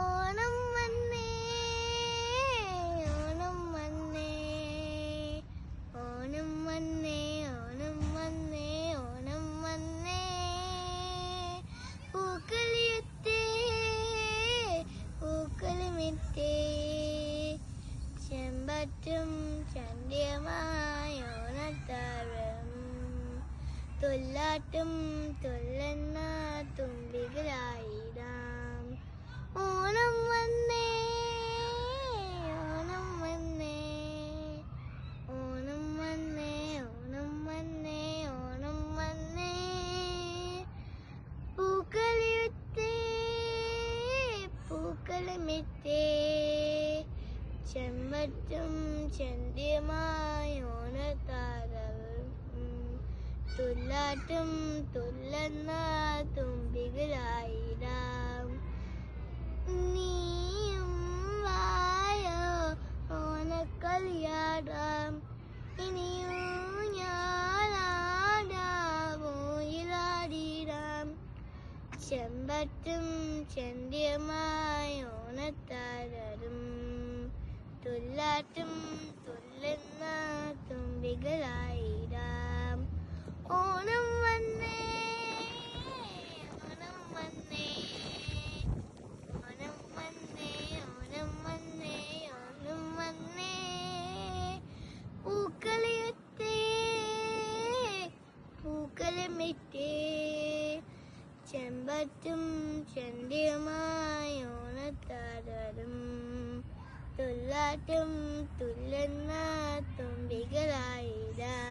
ഓണം വന്നേ ഓണം വന്നേ ഓണം വന്നേ ഓണം വന്നേ ഓണം വന്നേ പൂക്കളിയുത്തേ പൂക്കളുമിത്തേ ചെമ്പറ്റും ചന്ദ്യമായ ഓണത്താരം തുള്ളാട്ടും തുള്ളുന്ന തുമ്പികളായിടാം ഓണം വന്നേ ഓണം വന്നേ ഓണം വന്നേ ഓണം വന്നേ ഓണം വന്നേ പൂക്കളിയുത്തേ പൂക്കളുമിത്തേ ചെമ്പറ്റും ചന്ദ്യമായ ഓണത്താരം തുള്ളാട്ടും തുള്ളുന്ന തുമ്പികളായിടാം നീയും വായോ ഓണക്കളിയാടാം ഇനിയും ഞാനാടാമോയിലാടിടാം ചെമ്പറ്റും ചന്ദ്യമായ ഓണത്താരം തുള്ളാട്ടും തുള്ളുന്ന തുമ്പികളായിടാം ഓണം വന്നേ ഓണം വന്നേ ഓണം വന്നേ ഓണം വന്നേ ഓണം വന്നേ പൂക്കളിയുത്തേ പൂക്കളുമിത്തേ ചെമ്പറ്റും ചന്ദ്യമായ ഓണത്താരം തുള്ളാട്ടും തുള്ളുന്ന തുമ്പികളായിടാം